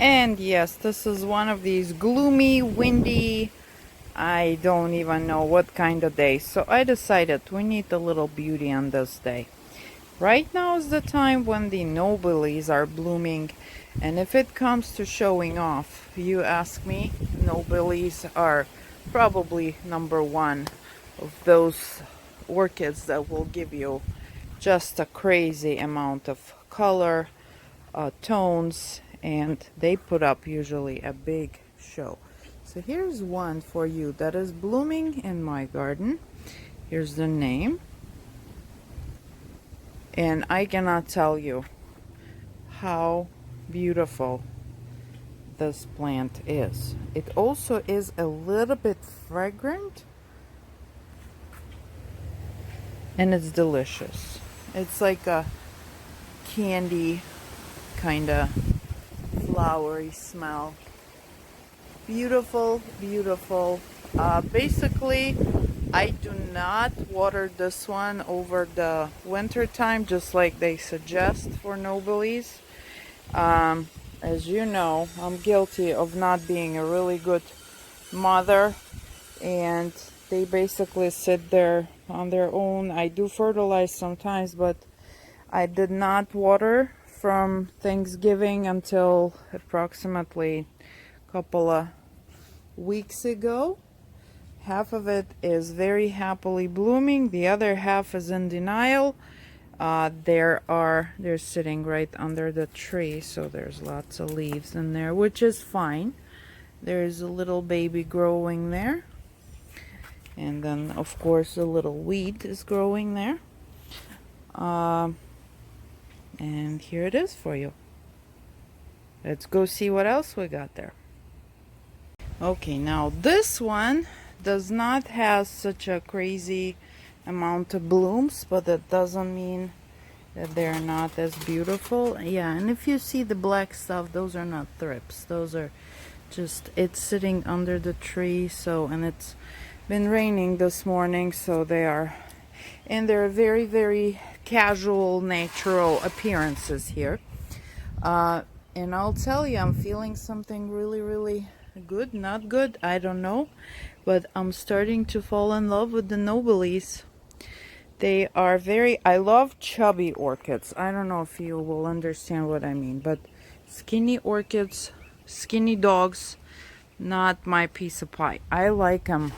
And yes, this is one of these gloomy, windy, I don't even know what kind of day. So I decided we need a little beauty on this day. Right now is the time when the Nobiles are blooming. And if it comes to showing off, you ask me, Nobiles are probably number one of those orchids that will give you just a crazy amount of color, tones, and they put up usually a big show. So here's one for you that is blooming in my garden. Here's the name, and I cannot tell you how beautiful this plant is. It also is a little bit fragrant, and it's delicious. It's like a candy kind of flowery smell. Beautiful, beautiful. Basically, I do not water this one over the winter time, just like they suggest for Nobiles. As you know, I'm guilty of not being a really good mother, and they basically sit there on their own. I do fertilize sometimes, but I did not water from Thanksgiving until approximately a couple of weeks ago. Half of it is very happily blooming, the other half is in denial. They're sitting right under the tree, so there's lots of leaves in there, which is fine. There's a little baby growing there, and then of course a little weed is growing there. And here it is for you. Let's go see what else we got there. Okay, now this one does not have such a crazy amount of blooms, but that doesn't mean that they're not as beautiful. Yeah, and if you see the black stuff, those are not thrips. Those are just, it's sitting under the tree. So, and it's been raining this morning, so they are in their very, very casual, natural appearances here. And I'll tell you, I'm feeling something really, really good, not good, I don't know, but I'm starting to fall in love with the Nobiles. They are very, I love chubby orchids. I don't know if you will understand what I mean, but skinny orchids, skinny dogs, not my piece of pie. I like them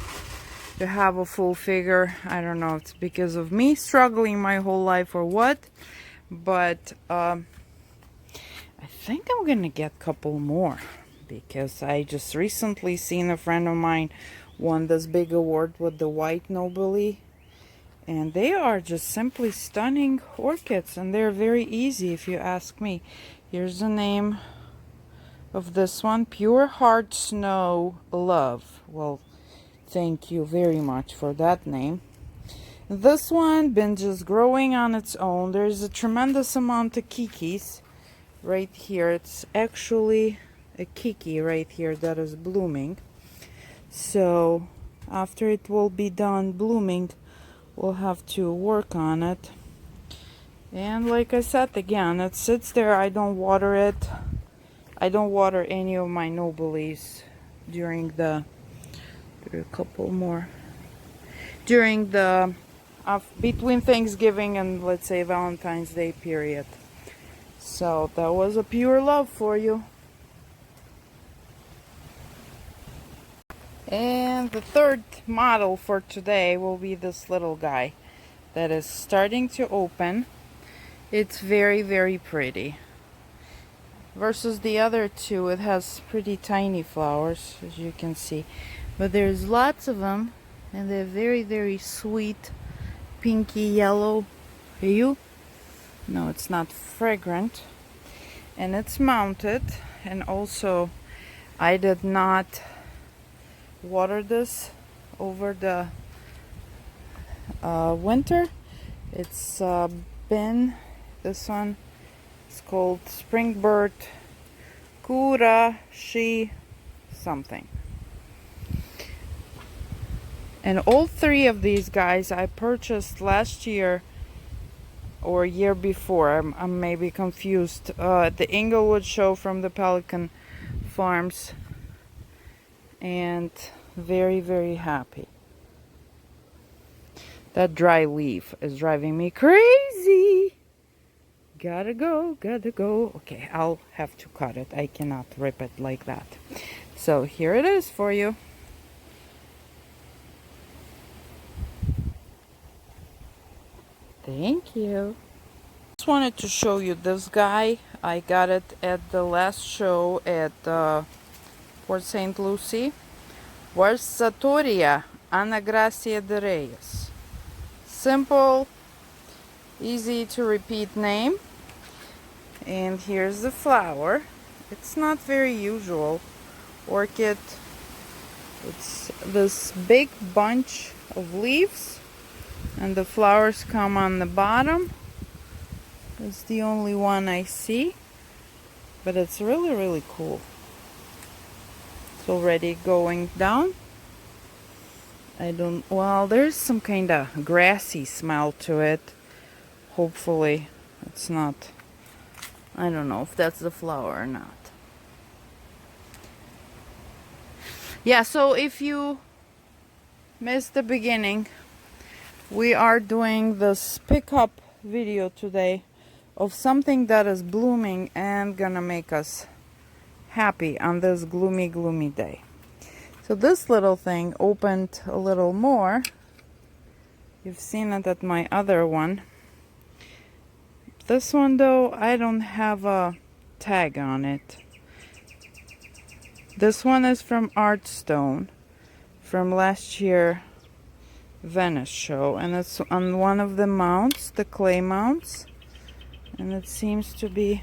to have a full figure. I don't know if it's because of me struggling my whole life or what, but I think I'm gonna get a couple more, because I just recently seen a friend of mine won this big award with the white Nobile, and they are just simply stunning orchids, and they're very easy if you ask me. Here's the name of this one, Pure Heart Snow Love. Well, thank you very much for that name. This one been just growing on its own. There's a tremendous amount of kikis right here. It's actually a kiki right here that is blooming. So after it will be done blooming, we'll have to work on it. And like I said, again, it sits there. I don't water it. I don't water any of my Nobiles during the, there are a couple more, during the between Thanksgiving and, let's say, Valentine's Day period. So that was a pure love for you. And the third model for today will be this little guy that is starting to open. It's very, very pretty. Versus the other two, it has pretty tiny flowers, as you can see. But there's lots of them, and they're very, very sweet, pinky yellow hue. No, it's not fragrant. And it's mounted, and also I did not water this over the winter. It's been, this one is called Springbird Kura Shi something. And all three of these guys I purchased last year or year before. I'm maybe confused. The Inglewood show from the Pelican farms and very, very happy. That dry leaf is driving me crazy. Gotta go, gotta go. Okay, I'll have to cut it. I cannot rip it like that. So here it is for you. Thank you. Just wanted to show you this guy. I got it at the last show at Port St. Lucie. Versatoria Ana Gracia de Reyes. Simple, easy to repeat name. And here's the flower. It's not very usual orchid. It's this big bunch of leaves and the flowers come on the bottom. It's the only one I see, but it's really, really cool. It's already going down. Well, there's some kind of grassy smell to it. Hopefully it's not, I don't know if that's the flower or not. Yeah, so if you missed the beginning, we are doing this pickup video today of something that is blooming and gonna make us happy on this gloomy day. So this little thing opened a little more. You've seen it at my other one. This one though, I don't have a tag on it. This one is from Artstone from last year Venice show, and it's on one of the mounts, the clay mounts, and it seems to be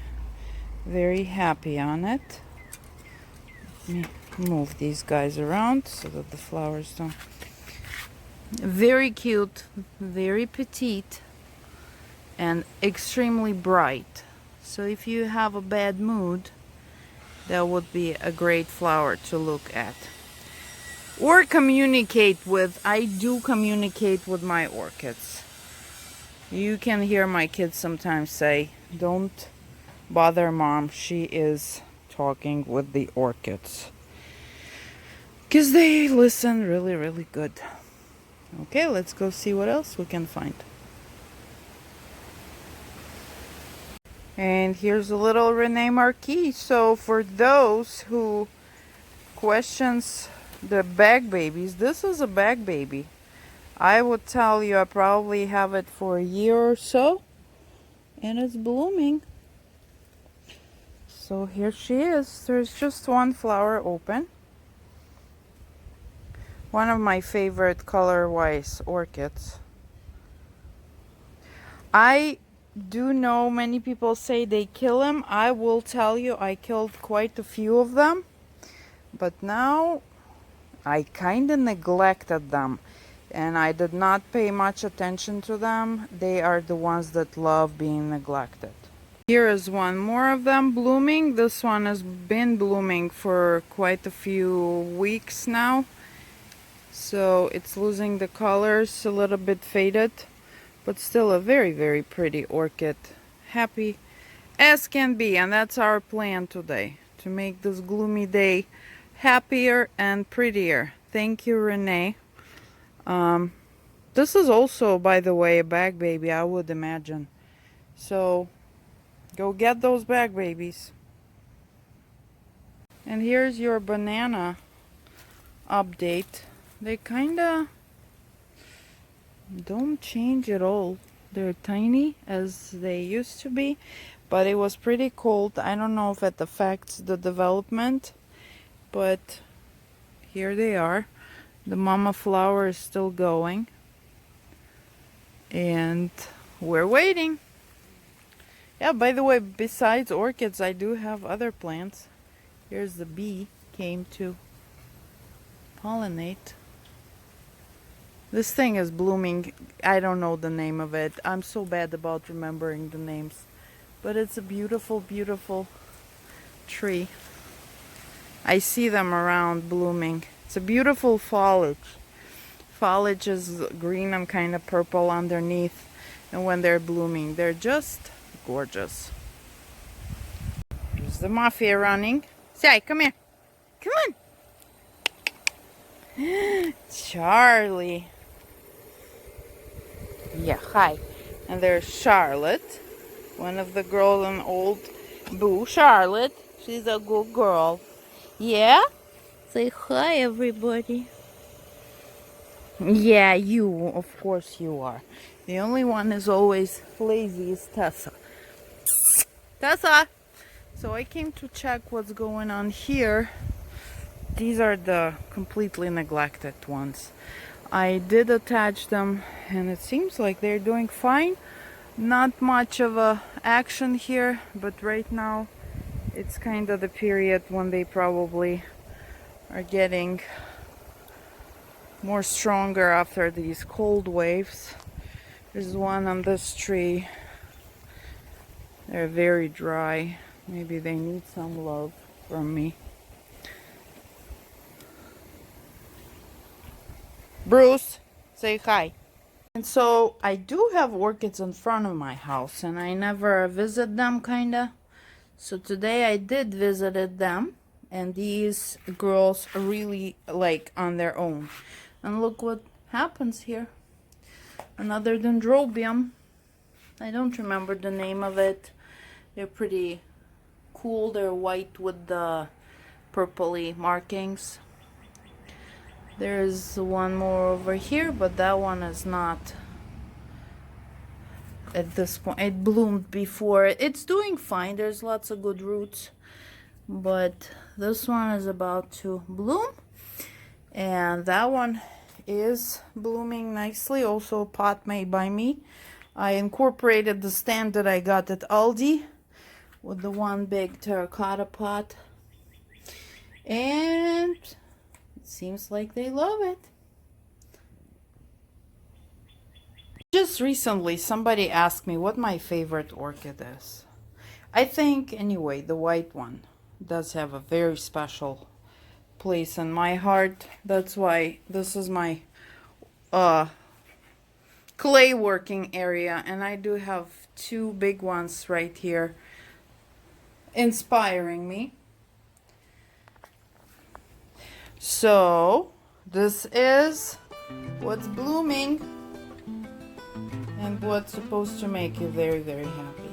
very happy on it. Let me move these guys around so that the flowers don't. Very cute, very petite, and extremely bright. So if you have a bad mood, that would be a great flower to look at or communicate with. I do communicate with my orchids. You can hear my kids sometimes say, "Don't bother mom, she is talking with the orchids," because they listen really, really good. Okay, let's go see what else we can find. And here's a little Renee Marquis. So for those who questions the bag babies, this is a bag baby. I would tell you I probably have it for a year or so, and it's blooming. So here she is. There's just one flower open. One of my favorite color-wise orchids. I do know many people say they kill them. I will tell you I killed quite a few of them, but now I kind of neglected them and I did not pay much attention to them. They are the ones that love being neglected. Here is one more of them blooming. This one has been blooming for quite a few weeks now, so it's losing the colors, a little bit faded, but still a very, very pretty orchid. Happy as can be, and that's our plan today, to make this gloomy day happier and prettier. Thank you, Renee. This is also, by the way, a bag baby, I would imagine. So go get those bag babies. And here's your banana update. They kinda don't change at all. They're tiny as they used to be, but it was pretty cold. I don't know if it affects the development, but here they are. The mama flower is still going, and we're waiting. Yeah, by the way, besides orchids, I do have other plants. Here's the bee came to pollinate. This thing is blooming. I don't know the name of it. I'm so bad about remembering the names. But it's a beautiful, beautiful tree. I see them around blooming. It's a beautiful foliage. Foliage is green and kind of purple underneath. And when they're blooming, they're just gorgeous. There's the mafia running. Say, come here. Come on. Charlie. Yeah, hi. And there's Charlotte, one of the girls in Old Boo. Charlotte, she's a good girl. Yeah? Say hi, everybody. Yeah, you. Of course you are. The only one is always lazy is Tessa. Tessa! So I came to check what's going on here. These are the completely neglected ones. I did attach them and it seems like they're doing fine. Not much of a action here, but right now it's kind of the period when they probably are getting more stronger after these cold waves. There's one on this tree. They're very dry. Maybe they need some love from me. Bruce, say hi. And so I do have orchids in front of my house and I never visit them kinda. So today I did visited them and these girls are really like on their own. And look what happens here. Another Dendrobium. I don't remember the name of it. They're pretty cool. They're white with the purpley markings. There's one more over here, but that one is not at this point. It bloomed before. It's doing fine. There's lots of good roots, but this one is about to bloom, and that one is blooming nicely. Also a pot made by me. I incorporated the stand that I got at Aldi with the one big terracotta pot, and it seems like they love it. Just recently somebody asked me what my favorite orchid is. I think anyway the white one does have a very special place in my heart. That's why this is my clay working area, and I do have two big ones right here inspiring me. So this is what's blooming and what's supposed to make you very, very happy.